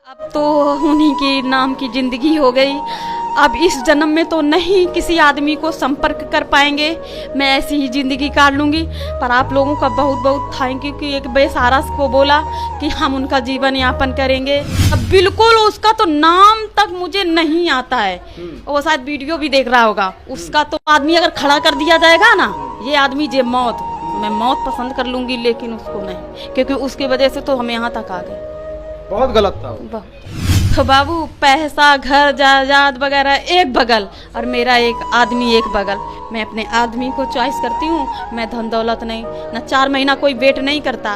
अब तो उन्हीं के नाम की जिंदगी हो गई। अब इस जन्म में तो नहीं किसी आदमी को संपर्क कर पाएंगे, मैं ऐसी ही ज़िंदगी काट लूँगी। पर आप लोगों का बहुत बहुत थैंक यू कि एक बेसहारा को बोला कि हम उनका जीवन यापन करेंगे। अब बिल्कुल उसका तो नाम तक मुझे नहीं आता है, वो शायद वीडियो भी देख रहा होगा। उसका तो आदमी अगर खड़ा कर दिया जाएगा ना, ये आदमी जे मौत, मैं मौत पसंद कर लूँगी लेकिन उसको नहीं, क्योंकि उसकी वजह से तो हम यहाँ तक आ गए। बहुत गलत था वो। तो बाबू पैसा घर जायदाद वगैरह एक बगल और मेरा एक आदमी एक बगल। मैं अपने आदमी को चॉइस करती हूँ, मैं धन दौलत नहीं। ना 4 महीना कोई वेट नहीं करता,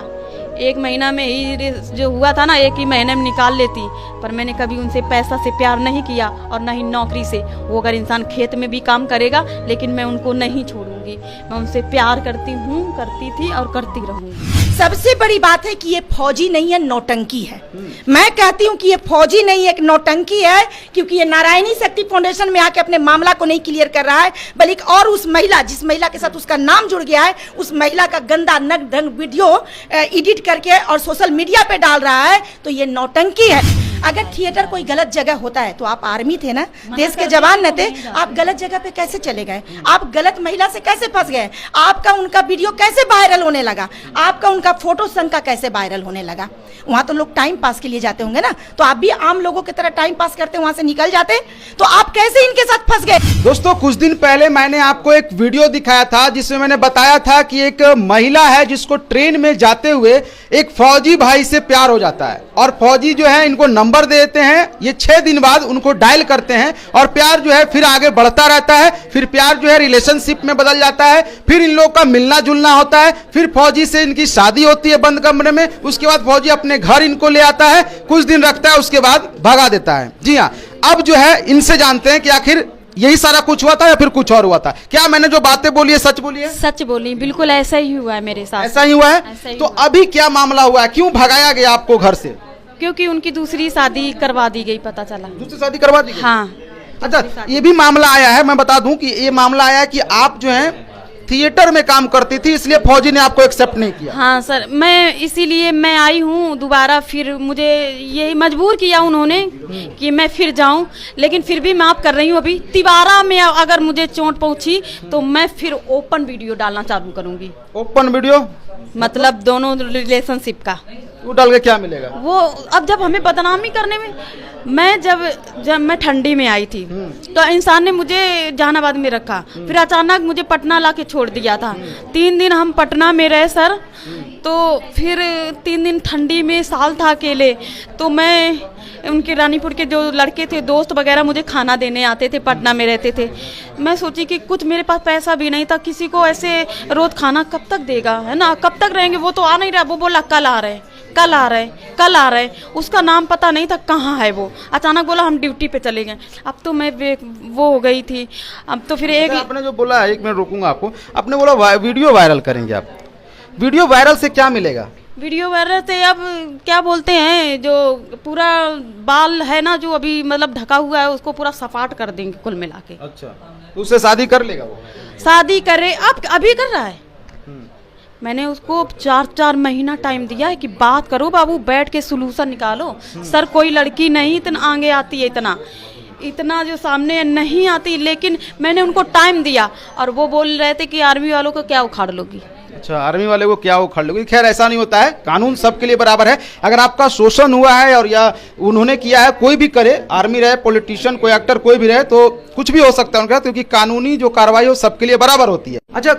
1 महीना में ही जो हुआ था ना 1 ही महीने में निकाल लेती। पर मैंने कभी उनसे पैसा से प्यार नहीं किया और ना ही नौकरी से। वो अगर इंसान खेत में भी काम करेगा लेकिन मैं उनको नहीं छोड़ूंगी। मैं उनसे प्यार करती हूँ, करती थी और करती रहूँगी। सबसे बड़ी बात है कि ये फौजी नहीं है, नौटंकी है। मैं कहती हूँ कि ये फौजी नहीं, एक नौटंकी है, क्योंकि ये नारायणी शक्ति फाउंडेशन में आके अपने मामला को नहीं क्लियर कर रहा है, बल्कि और उस महिला, जिस महिला के साथ उसका नाम जुड़ गया है, उस महिला का गंदा नग्न ढंग वीडियो एडिट करके और सोशल मीडिया पे डाल रहा है। तो ये नौटंकी है। अगर थिएटर कोई गलत जगह होता है तो आप आर्मी थे ना, देश के जवान न थे, आप गलत जगह पे कैसे चले गए? आप गलत महिला से कैसे फंस गए? आपका उनका वीडियो कैसे वायरल होने लगा? आपका उनका फोटो संग का कैसे वायरल होने लगा? वहां तो लोग टाइम पास के लिए जाते होंगे ना, तो आप भी आम लोगों की तरह टाइम पास करते वहां से निकल जाते, तो आप कैसे इनके साथ फंस गए? दोस्तों, कुछ दिन पहले मैंने आपको एक वीडियो दिखाया था जिसमें मैंने बताया था कि एक महिला है जिसको ट्रेन में जाते हुए एक फौजी भाई से प्यार हो जाता है, और फौजी जो है इनको नंबर दे देते हैं। ये 6 दिन बाद उनको डायल करते हैं और प्यार जो है फिर आगे बढ़ता रहता है। फिर प्यार जो है रिलेशनशिप में बदल जाता है, फिर इन लोगों का मिलना जुलना होता है, फिर फौजी से इनकी शादी होती है बंद कमरे में। उसके बाद फौजी अपने घर इनको ले आता है, कुछ दिन रखता है, उसके बाद भगा देता है। जी हाँ, अब जो है इनसे जानते हैं कि आखिर यही सारा कुछ हुआ था या फिर कुछ और हुआ था। क्या मैंने जो बातें बोली है सच बोली है? सच बोली, बिल्कुल ऐसा ही हुआ है मेरे साथ। ऐसा ही हुआ है? तो अभी क्या मामला हुआ है, क्यों भगाया गया आपको घर से? क्योंकि उनकी दूसरी शादी करवा दी गई, पता चला। दूसरी शादी करवा दी गई? हाँ। अच्छा, ये भी मामला आया है, मैं बता दूं कि ये मामला आया है कि आप जो है थिएटर में काम करती थी, इसलिए फौजी ने आपको एक्सेप्ट नहीं किया। हाँ सर, मैं इसीलिए मैं आई हूँ दोबारा। फिर मुझे यही मजबूर किया उन्होंने कि मैं फिर जाऊँ, लेकिन फिर भी मैं आप कर रही हूँ। अभी तिवारा में अगर मुझे चोट पहुँची तो मैं फिर ओपन वीडियो डालना चालू करूँगी। ओपन वीडियो मतलब दोनों रिलेशनशिप का। वो डाल के क्या मिलेगा? वो अब जब हमें बदनामी करने में, मैं जब मैं ठंडी में आई थी तो इंसान ने मुझे जहानाबाद में रखा, फिर अचानक मुझे पटना ला के छोड़ दिया था। 3 दिन हम पटना में रहे सर, तो फिर 3 दिन ठंडी में, साल था अकेले। तो मैं उनके रानीपुर के जो लड़के थे दोस्त वगैरह मुझे खाना देने आते थे, पटना में रहते थे। मैं सोची कि कुछ मेरे पास पैसा भी नहीं था, किसी को ऐसे रोज खाना कब तक देगा, है ना, कब तक रहेंगे? वो तो आ नहीं रहा। वो बोला कल आ रहे, कल आ रहे, कल आ रहे। उसका नाम पता नहीं था कहाँ है वो। अचानक बोला हम ड्यूटी पे चले गए। अब तो मैं वो हो गई थी। अब तो फिर एक आपने जो बोला है, 1 मिनट रोकूंगा आपको, आपने बोला वीडियो वायरल करेंगे आप। वीडियो वायरल से क्या मिलेगा? वीडियो वायरल से अब क्या बोलते हैं, जो पूरा बाल है ना जो अभी मतलब ढका हुआ है, उसको पूरा सपाट कर देंगे कुल मिला के। अच्छा, तो उससे शादी कर लेगा वो? शादी करे, अब अभी कर रहा है। मैंने उसको 4 महीना टाइम दिया है कि बात करो बाबू, बैठ के सोल्यूशन निकालो। सर कोई लड़की नहीं इतना आगे आती है, इतना जो सामने नहीं आती, लेकिन मैंने उनको टाइम दिया और वो बोल रहे थे कि आर्मी वालों को क्या उखाड़ लोगी। अच्छा, आर्मी वाले को क्या उखाड़ लोगी? खैर ऐसा नहीं होता है, कानून सबके लिए बराबर है। अगर आपका शोषण हुआ है और या उन्होंने किया है, कोई भी करे, आर्मी रहे, पॉलिटिशियन, कोई एक्टर, कोई भी रहे, तो कुछ भी हो सकता है उनका, क्योंकि कानूनी जो कार्रवाई हो सबके लिए बराबर होती है। अच्छा,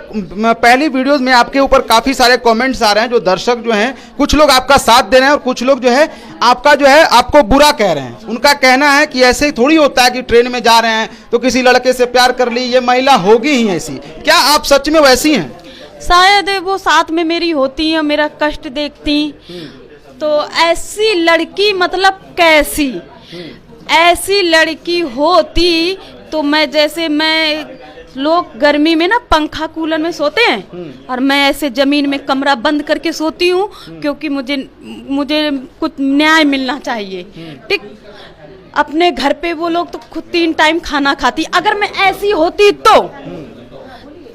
पहली वीडियोस में आपके ऊपर काफी सारे कमेंट्स आ रहे हैं, जो दर्शक जो हैं, कुछ लोग आपका साथ दे रहे हैं और कुछ लोग जो है आपका जो है आपको बुरा कह रहे हैं। उनका कहना है कि ऐसे ही थोड़ी होता है कि ट्रेन में जा रहे हैं तो किसी लड़के से प्यार कर ली, ये महिला होगी ही ऐसी। क्या आप सच में वैसी हैं? शायद वो साथ में मेरी होती है, मेरा कष्ट देखती, तो ऐसी लड़की मतलब कैसी ऐसी लड़की होती तो मैं, जैसे मैं लोग गर्मी में ना पंखा कूलर में सोते हैं और मैं ऐसे जमीन में कमरा बंद करके सोती हूँ, क्योंकि मुझे कुछ न्याय मिलना चाहिए। ठीक, अपने घर पे वो लोग तो खुद 3 टाइम खाना खाती। अगर मैं ऐसी होती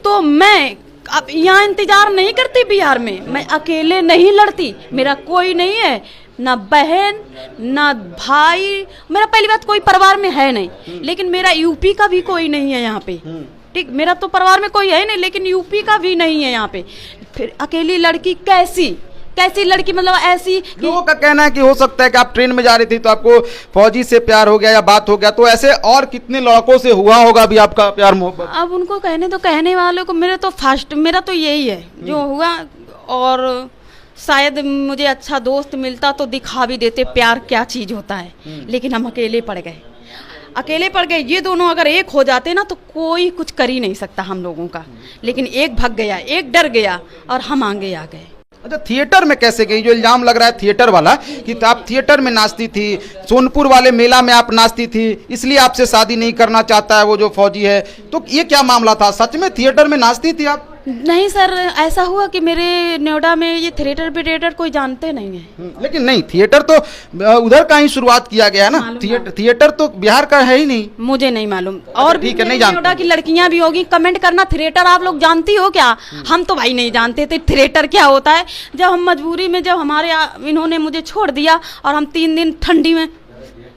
तो मैं अब यहाँ इंतजार नहीं करती बिहार में, मैं अकेले नहीं लड़ती, मेरा कोई नहीं है, ना बहन ना भाई, मेरा पहली बात कोई परिवार में है नहीं, लेकिन मेरा यूपी का भी कोई नहीं है यहाँ पे। ठीक, मेरा तो परिवार में कोई है नहीं, लेकिन यूपी का भी नहीं है यहाँ पे। फिर अकेली लड़की कैसी लड़की, मतलब ऐसी लोगों का कहना है कि हो सकता है कि आप ट्रेन में जा रही थी तो आपको फौजी से प्यार हो गया या बात हो गया, तो ऐसे और कितने लड़कों से हुआ होगा भी आपका प्यार मोहब्बत? अब उनको कहने वालों को मेरा तो यही है जो हुआ। और शायद मुझे अच्छा दोस्त मिलता तो दिखा भी देते प्यार क्या चीज होता है, लेकिन हम अकेले पड़ गए। ये दोनों अगर एक हो जाते ना तो कोई कुछ कर ही नहीं सकता हम लोगों का, लेकिन एक भाग गया, एक डर गया और हम आगे आ गए। अच्छा, थिएटर में कैसे गई? जो इल्जाम लग रहा है थिएटर वाला कि आप थिएटर में नाचती थी, सोनपुर वाले मेला में आप नाचती थी, इसलिए आपसे शादी नहीं करना चाहता है वो जो फौजी है, तो ये क्या मामला था? सच में थिएटर में नाचती थी आप? नहीं सर, ऐसा हुआ कि मेरे नोएडा में ये थिएटर कोई जानते नहीं है। लेकिन नहीं, थिएटर तो उधर का ही शुरुआत किया गया है ना, थिएटर तो बिहार का है ही नहीं। मुझे नहीं मालूम, और भी ठीक है, नहीं जानते। नोएडा की लड़कियां भी होगी, कमेंट करना थिएटर आप लोग जानती हो क्या? हम तो भाई नहीं जानते थे थिएटर क्या होता है। जब हम मजबूरी में, जब इन्होंने मुझे छोड़ दिया और हम 3 दिन ठंडी में,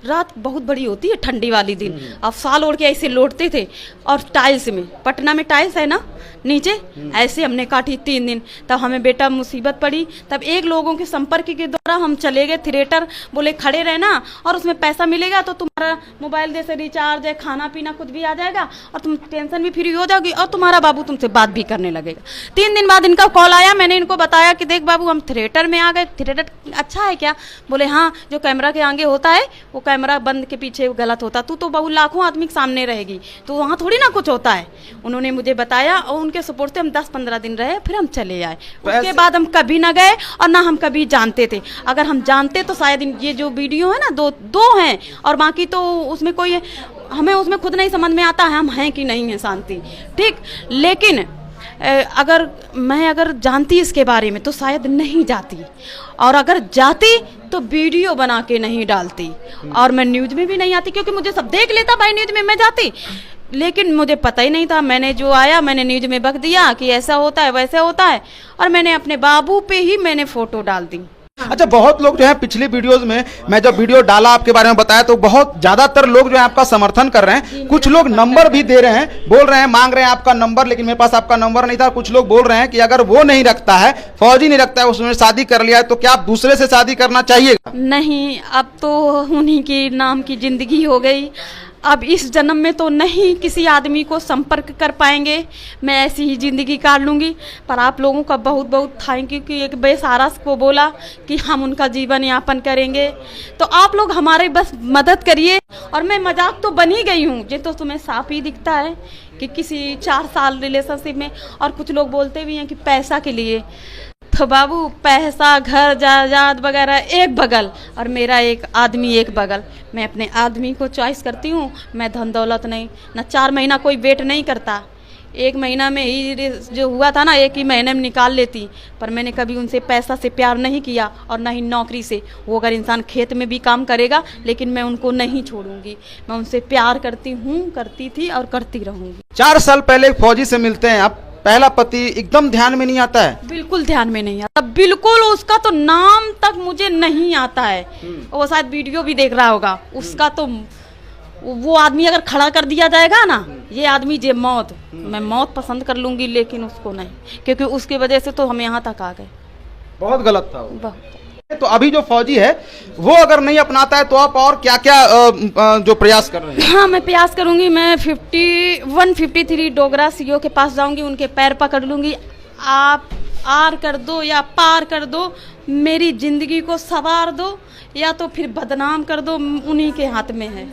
रात बहुत बड़ी होती है ठंडी वाली दिन, अब साल ओढ़ के ऐसे लौटते थे, और टाइल्स में, पटना में टाइल्स है ना नीचे, ऐसे हमने काटी 3 दिन। तब हमें बेटा मुसीबत पड़ी, तब एक लोगों के संपर्क के द्वारा हम चले गए थिएटर। बोले खड़े रहना और उसमें पैसा मिलेगा तो तुम्हारा मोबाइल जैसे रिचार्ज है, खाना पीना कुछ भी आ जाएगा और तुम टेंशन भी फ्री हो जाओगी और तुम्हारा बाबू तुमसे बात भी करने लगेगा। 3 दिन बाद इनका कॉल आया, मैंने इनको बताया कि देख बाबू हम थिएटर में आ गए। थिएटर अच्छा है क्या? बोले हाँ, जो कैमरा के आगे होता है वो कैमरा बंद के पीछे गलत होता, तू तो बाबू लाखों आदमी के सामने रहेगी तो वहाँ थोड़ी ना कुछ होता है। उन्होंने मुझे बताया और उनके सपोर्ट से हम 10-15 दिन रहे, फिर हम चले आए। उसके बाद हम कभी ना गए और ना हम कभी जानते थे। अगर हम जानते तो शायद ये जो वीडियो है ना, दो हैं और बाकी तो उसमें कोई, हमें उसमें खुद नहीं समझ में आता है हम हैं कि नहीं है शांति। ठीक, लेकिन अगर मैं जानती इसके बारे में तो शायद नहीं जाती, और अगर जाती तो वीडियो बना के नहीं डालती, और मैं न्यूज़ में भी नहीं आती, क्योंकि मुझे सब देख लेता भाई न्यूज़ में, मैं जाती, लेकिन मुझे पता ही नहीं था। मैंने जो आया मैंने न्यूज़ में बक दिया कि ऐसा होता है वैसा होता है, और मैंने अपने बाबू पे ही मैंने फ़ोटो डाल दी। अच्छा, बहुत लोग जो है पिछली वीडियोस में मैं जब वीडियो डाला आपके बारे में बताया तो बहुत ज्यादातर लोग जो है आपका समर्थन कर रहे हैं, कुछ लोग नंबर भी दे रहे हैं, बोल रहे हैं, मांग रहे हैं आपका नंबर, लेकिन मेरे पास आपका नंबर नहीं था। कुछ लोग बोल रहे हैं कि अगर वो नहीं रखता है, फौजी नहीं रखता है, उसने शादी कर लिया है, तो क्या आप दूसरे से शादी करना चाहिएगा? नहीं, अब तो उन्हीं के नाम की जिंदगी हो गई। अब इस जन्म में तो नहीं किसी आदमी को संपर्क कर पाएंगे, मैं ऐसी ही ज़िंदगी काट लूँगी। पर आप लोगों का बहुत बहुत थैंक यू कि एक बेसहारा को बोला कि हम उनका जीवन यापन करेंगे, तो आप लोग हमारे बस मदद करिए। और मैं मजाक तो बनी गई हूँ, ये तो तुम्हें साफ ही दिखता है कि किसी 4 साल रिलेशनशिप में, और कुछ लोग बोलते भी हैं कि पैसा के लिए, तो बाबू पैसा, घर जायदाद वगैरह एक बगल और मेरा एक आदमी एक बगल। मैं अपने आदमी को चॉइस करती हूँ, मैं धन दौलत नहीं, ना 4 महीना कोई वेट नहीं करता। 1 महीना में ही जो हुआ था ना, 1 ही महीने में निकाल लेती। पर मैंने कभी उनसे पैसा से प्यार नहीं किया और ना ही नौकरी से। वो अगर इंसान खेत में भी काम करेगा लेकिन मैं उनको नहीं छोड़ूंगी, मैं उनसे प्यार करती हूँ, करती थी और करती रहूँगी। 4 साल पहले फौजी से मिलते हैं आप, पहला पति एकदम ध्यान में नहीं आता है? बिल्कुल ध्यान में नहीं आता, बिल्कुल उसका तो नाम तक मुझे नहीं आता है। वो शायद वीडियो भी देख रहा होगा, उसका तो वो आदमी अगर खड़ा कर दिया जाएगा ना, ये आदमी जे मौत, मैं मौत पसंद कर लूंगी, लेकिन उसको नहीं, क्योंकि उसकी वजह से तो हम यहाँ तक आ गए। बहुत गलत था वो। तो अभी जो फौजी है वो अगर नहीं अपनाता है तो आप और क्या क्या जो प्रयास कर रहे हैं? हाँ, मैं प्रयास करूंगी। मैं 153 डोगरा सीओ के पास जाऊंगी, उनके पैर पकड़ लूंगी, आप आर कर दो या पार कर दो, मेरी जिंदगी को सवार दो, या तो फिर बदनाम कर दो, उन्हीं के हाथ में है।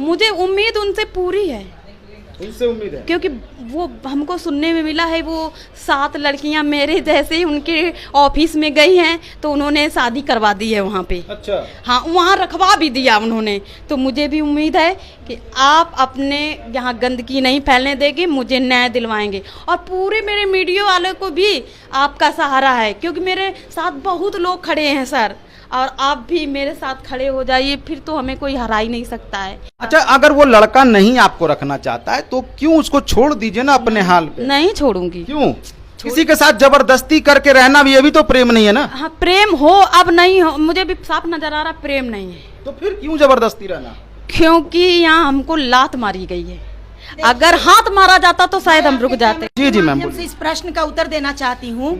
मुझे उम्मीद उनसे पूरी है, उनसे उम्मीद है, क्योंकि वो हमको सुनने में मिला है वो 7 लड़कियां मेरे जैसे उनके ऑफिस में गई हैं तो उन्होंने शादी करवा दी है वहाँ पे। अच्छा, हाँ, वहाँ रखवा भी दिया उन्होंने। तो मुझे भी उम्मीद है कि आप अपने यहाँ गंदगी नहीं फैलने देंगे, मुझे न्याय दिलवाएंगे। और पूरे मेरे मीडिया वालों को भी आपका सहारा है, क्योंकि मेरे साथ बहुत लोग खड़े हैं सर, और आप भी मेरे साथ खड़े हो जाइए, फिर तो हमें कोई हरा ही नहीं सकता है। अच्छा, अगर वो लड़का नहीं आपको रखना चाहता है तो क्यों उसको छोड़ दीजिए ना अपने हाल पे। नहीं छोड़ूंगी। क्यों? किसी के साथ जबरदस्ती करके रहना भी, ये भी तो प्रेम नहीं है ना। हाँ प्रेम हो, अब नहीं हो, मुझे भी साफ नजर आ रहा प्रेम नहीं है। तो फिर क्यों जबरदस्ती रहना? क्योंकि यहाँ हमको लात मारी गई है, अगर हाथ मारा जाता तो शायद हम रुक जाते। जी जी मैम, से इस प्रश्न का उत्तर देना चाहती हूँ।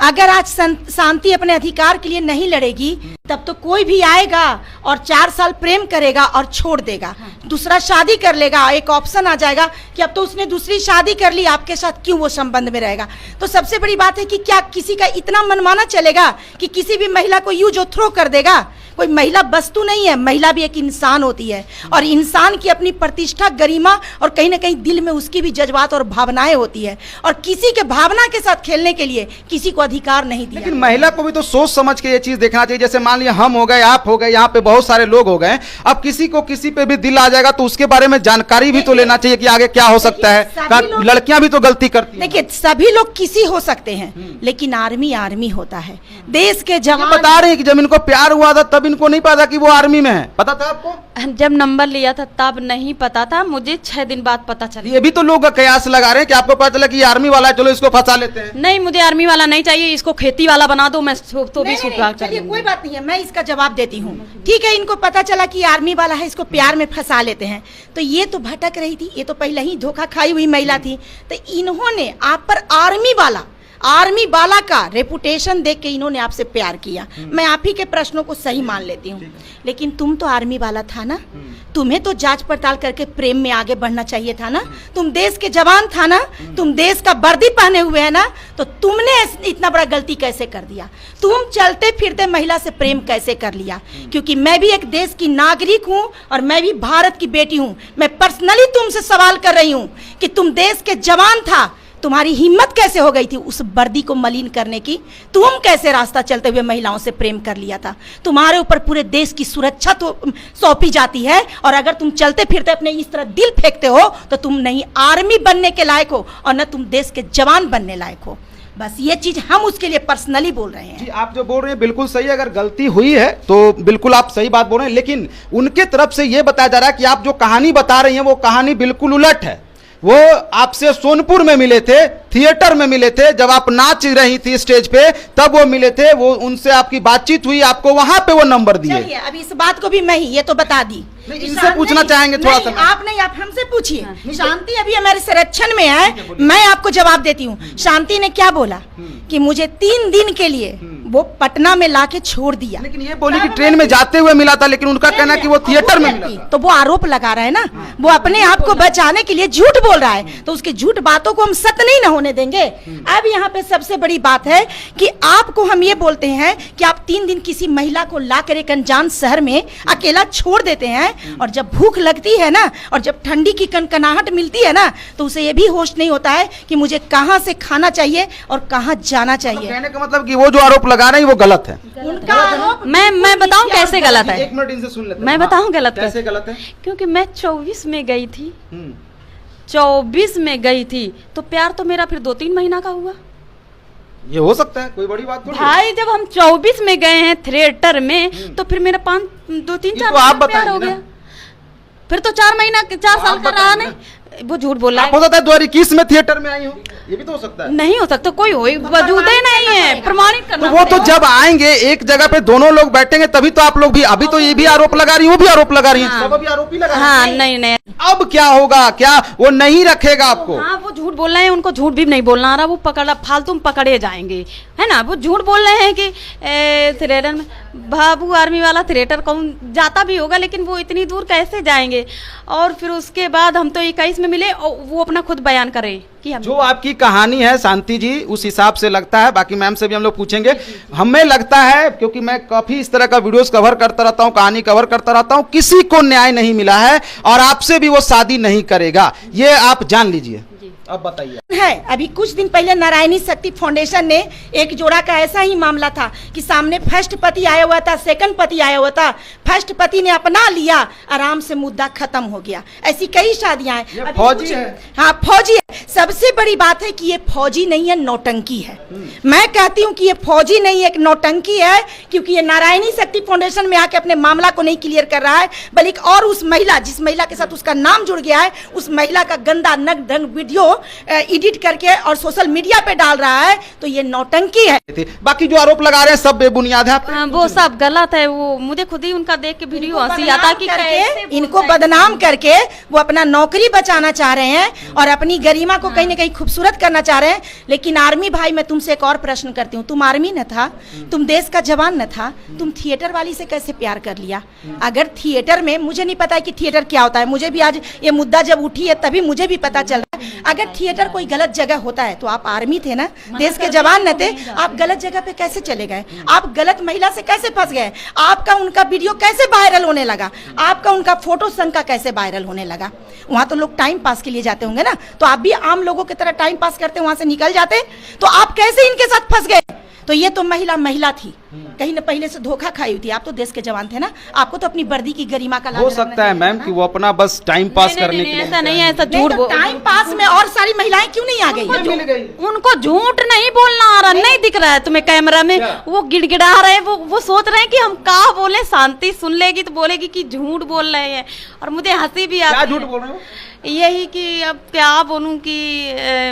अगर आज शांति अपने अधिकार के लिए नहीं लड़ेगी, तब तो कोई भी आएगा और 4 साल प्रेम करेगा और छोड़ देगा, दूसरा शादी कर लेगा। एक ऑप्शन आ जाएगा कि अब तो उसने दूसरी शादी कर ली, आपके साथ क्यों वो संबंध में रहेगा। तो सबसे बड़ी बात है कि क्या किसी का इतना मनमाना चलेगा कि किसी भी महिला को यूज और थ्रो कर देगा। कोई महिला वस्तु नहीं है, महिला भी एक इंसान होती है, और इंसान की अपनी प्रतिष्ठा, गरिमा और कहीं ना कहीं दिल में उसकी भी जज्बात और भावनाएं होती है, और किसी के भावना के साथ खेलने के लिए किसी को अधिकार नहीं दिया। लेकिन महिला को भी तो सोच समझ के ये चीज देखना चाहिए। जैसे मान लिया हम हो गए, आप हो गए, यहाँ पे बहुत सारे लोग हो गए, अब किसी को किसी पे भी दिल आ जाएगा तो उसके बारे में जानकारी भी तो लेना चाहिए कि आगे क्या हो सकता है। लड़कियां भी तो गलती करती हैं। देखिए सभी लोग किसी हो सकते हैं, लेकिन आर्मी आर्मी होता है। देश के जवान बता रहे हैं कि जब इनको प्यार हुआ था तब इनको नहीं पता कि वो आर्मी में है, पता था आपको? जब नंबर लिया था तब नहीं पता था, मुझे 6 दिन बाद पता चला। ये भी तो लोग कयास लगा रहे हैं कि आपको पता चला कि ये आर्मी वाला है, चलो इसको फंसा लेते हैं। नहीं, मुझे आर्मी वाला नहीं चाहिए, इसको खेती वाला बना दो, मैं तो भी चलिए कोई बात नहीं है, मैं इसका जवाब देती हूँ। ठीक है, इनको पता चला कि आर्मी वाला है, इसको प्यार में फंसा लेते हैं। तो ये तो भटक रही थी, ये तो पहले ही धोखा खाई हुई महिला थी। तो इन्होंने आप पर आर्मी वाला का रेपुटेशन देख के इन्होंने आपसे प्यार किया। मैं आप ही के प्रश्नों को सही मान लेती हूँ, लेकिन तुम तो आर्मी वाला था ना, तुम्हें तो जांच पड़ताल करके प्रेम में आगे बढ़ना चाहिए था ना। तुम देश के जवान था ना, तुम देश का वर्दी पहने हुए है ना, तो तुमने इतना बड़ा गलती कैसे कर दिया? तुम चलते फिरते महिला से प्रेम कैसे कर लिया? क्योंकि मैं भी एक देश की नागरिक हूँ और मैं भी भारत की बेटी हूँ। मैं पर्सनली तुमसे सवाल कर रही हूँ कि तुम देश के जवान था, तुम्हारी हिम्मत कैसे हो गई थी उस वर्दी को मलिन करने की? तुम कैसे रास्ता चलते हुए महिलाओं से प्रेम कर लिया था? तुम्हारे ऊपर पूरे देश की सुरक्षा तो सौंपी जाती है, और अगर तुम चलते फिरते अपने इस तरह दिल फेंकते हो तो तुम नहीं आर्मी बनने के लायक हो और न तुम देश के जवान बनने लायक हो। बस ये चीज हम उसके लिए पर्सनली बोल रहे हैं। जी, आप जो बोल रहे हैं बिल्कुल सही है। अगर गलती हुई है तो बिल्कुल आप सही बात बोल रहे हैं, लेकिन उनके तरफ से ये बताया जा रहा है कि आप जो कहानी बता रही हैं वो कहानी बिल्कुल उलट है। वो आपसे सोनपुर में मिले थे, थिएटर में मिले थे, जब आप नाच रही थी स्टेज पे तब वो मिले थे, वो उनसे आपकी बातचीत हुई, आपको वहां पे वो नंबर दिए। चलिए अब इस बात को भी मैं ही ये तो बता दी। इनसे पूछना चाहेंगे थोड़ा सा। आप नहीं, आप हमसे पूछिए। शांति अभी हमारे संरक्षण में है, मैं आपको जवाब देती हूँ। शांति ने क्या बोला कि मुझे 3 दिन के लिए वो पटना में लाके छोड़ दिया। लेकिन ये बोली कि ट्रेन में जाते हुए मिला था, लेकिन उनका कहना कि वो थिएटर में मिला था। तो वो आरोप लगा रहा है ना, वो अपने आप को बचाने के लिए झूठ बोल रहा है, तो उसके झूठ बातों को हम सत्य नहीं ना होने देंगे। अब यहाँ पे सबसे बड़ी बात है कि आपको हम ये बोलते हैं कि आप 3 दिन किसी महिला को लाकर एक अनजान शहर में अकेला छोड़ देते हैं, और जब भूख लगती है ना और जब ठंडी की कनकनाहट मिलती है ना, तो उसे ये भी होश नहीं होता है कि मुझे कहाँ से खाना चाहिए और कहाँ जाना चाहिए। कहने का मतलब कि वो जो आरोप लगा रहे हैं वो गलत है। उनका आरोप मैं बताऊं कैसे गलत है? 1 मिनट इनसे सुन लेते हैं। मैं बताऊं गलत कैसे गलत है? क्योंकि मैं 24 में गई थी, 24 में गई थी, तो प्यार तो मेरा फिर 2-3 महीना का हुआ। ये हो सकता है, कोई बड़ी बात थोड़ी है। भाई जब हम 24 में गए हैं थिएटर में, तो फिर मेरा 2-3-4 तो आप प्यार हो गया। फिर तो 4 महीना 4 साल का रहा नहीं। वो झूठ बोल रहा है। हो सकता है 2021 में थिएटर में आई हो, ये भी तो हो सकता है। नहीं हो सकता, कोई हो वजूद ही नहीं है, प्रमाणित करना। तो वो तो जब आएंगे एक जगह पे दोनों लोग बैठेंगे तभी तो आप लोग भी, अभी तो ये भी आरोप लगा रही है, वो भी आरोप लगा रही है, सब अभी आरोप ही लगा रहे हैं। हाँ नहीं अब क्या होगा? क्या वो नहीं रखेगा आपको? हाँ वो झूठ बोल रहे हैं, उनको झूठ भी नहीं बोलना आ रहा, वो पकड़ा फालतू में पकड़े जाएंगे, है ना। वो झूठ बोल रहे हैं कि थिएटर में बाबू आर्मी वाला थिएटर कौन जाता भी होगा, लेकिन वो इतनी दूर कैसे जाएंगे? और फिर उसके बाद हम तो 21 में मिले, और वो अपना खुद बयान करें कि हम जो आपकी कहानी है शांति जी, उस हिसाब से लगता है, बाकी मैम से भी हम लोग पूछेंगे, हमें लगता है, क्योंकि मैं काफी इस तरह का वीडियोस कवर करता रहता हूं, कहानी कवर करता रहता हूं, किसी को न्याय नहीं मिला है और आपसे भी वो शादी नहीं करेगा, ये आप जान लीजिए। अब बताइए। है अभी कुछ दिन पहले नारायणी शक्ति फाउंडेशन ने एक जोड़ा का ऐसा ही मामला था कि सामने फर्स्ट पति आया हुआ था, सेकंड पति आया हुआ था, फर्स्ट पति ने अपना लिया, आराम से मुद्दा खत्म हो गया। ऐसी कई शादियां हैं। फौजी है। हाँ फौजी है। सबसे बड़ी बात है कि ये फौजी नहीं है, नौटंकी है। मैं कहती हूँ कि ये फौजी नहीं है, एक नौटंकी है, क्योंकि ये नारायणी शक्ति फाउंडेशन में आके अपने मामला को नहीं क्लियर कर रहा है, बल्कि और उस महिला, जिस महिला के साथ उसका नाम जुड़ गया है, उस महिला का गंदा नग्न ढंग वीडियो एडिट करके और सोशल मीडिया पे डाल रहा है, तो ये नौटंकी है। बाकी जो आरोप लगा रहे हैं सब बेबुनियाद है। हाँ, वो सब गलत है। वो मुझे खुद ही उनका देख के वीडियो हंसी आता कि करके इनको बदनाम करके वो अपना नौकरी बचाना चाह रहे हैं और अपनी गरिमा को कहीं ना कहीं खूबसूरत करना चाह रहे हैं। लेकिन आर्मी भाई, मैं तुमसे एक और प्रश्न करती हूँ, तुम आर्मी न था, तुम देश का जवान न था, तुम थिएटर वाली से कैसे प्यार कर लिया? अगर थिएटर में, मुझे नहीं पता है कि थिएटर क्या होता है, मुझे भी आज ये मुद्दा जब उठी है तभी मुझे भी पता चल रहा है। अगर थिएटर कोई गलत जगह होता है तो आप आर्मी थे ना, देश के जवान न थे, आप गलत जगह पे कैसे चले गए? आप गलत महिला से कैसे फंस गए? आपका उनका वीडियो कैसे वायरल होने लगा? आपका उनका फोटो संग का कैसे वायरल होने लगा? वहां तो लोग टाइम पास के लिए जाते होंगे ना, तो आप भी आम लोगों की तरह टाइम पास करते वहां से निकल जाते, तो आप कैसे इनके साथ फंस गए? तो ये तो महिला थी, कहीं न पहले से धोखा खाई हुई थी। आप तो देश के जवान थे ना, आपको तो अपनी वर्दी की गरिमा का हो सकता है मैम कि वो अपना बस टाइम पास करने के लिए। ऐसा नहीं है, ऐसा झूठ बोल। टाइम पास में और सारी महिलाएं क्यों नहीं आ गई? उनको झूठ नहीं बोलना आ रहा, नहीं दिख रहा है तुम्हें कैमरा में, वो गिड़गिड़ा रहे हैं, वो सोच रहे हैं कि हम क्या बोले, शांति सुन लेगी तो बोलेगी कि झूठ बोल रहे हैं। और मुझे हंसी भी आती है। क्या झूठ बोल रहे हो? यही कि अब क्या बोलूं कि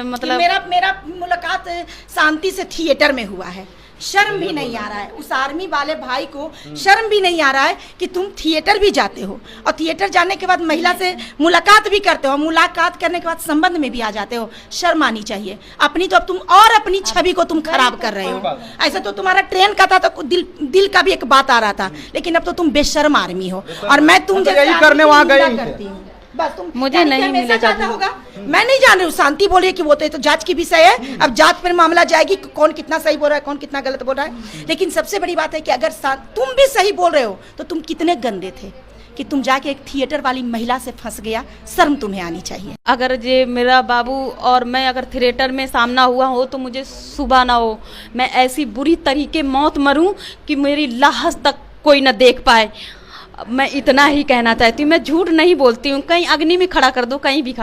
मतलब मेरा मुलाकात शांति से थिएटर में हुआ है, शर्म भी नहीं आ रहा है उस आर्मी वाले भाई को, शर्म भी नहीं आ रहा है कि तुम थिएटर भी जाते हो और थिएटर जाने के बाद महिला से मुलाकात भी करते हो, मुलाकात करने के बाद संबंध में भी आ जाते हो। शर्म आनी चाहिए अपनी, तो अब तुम और अपनी छवि को तुम खराब कर रहे हो। ऐसा तो तुम्हारा ट्रेन का था तो दिल का भी एक बात आ रहा था, लेकिन अब तो तुम बेशर्म आर्मी हो। और मैं तुम यही करने वहां गई करती हूँ, बस तुम मुझे नहीं मिला जाता होगा। मैं नहीं जान रही हूँ, शांति बोल रही है कि वो तो जांच की विषय है, अब जांच पर मामला जाएगी कौन कितना सही बोल रहा है, कौन कितना गलत बोल रहा है। लेकिन सबसे बड़ी बात है कि अगर तुम भी सही बोल रहे हो तो तुम कितने गंदे थे कि तुम जाके एक थिएटर वाली महिला से फंस गया। शर्म तुम्हें आनी चाहिए। अगर ये मेरा बाबू और मैं अगर थिएटर में सामना हुआ हो तो मुझे सुबह ना हो, मैं ऐसी बुरी तरीके मौत मरूं कि मेरी लाश तक कोई न देख पाए। मैं इतना ही कहना चाहती हूँ। मैं झूठ नहीं बोलती हूँ, कहीं अग्नि में खड़ा कर दो, कहीं भी खड़ा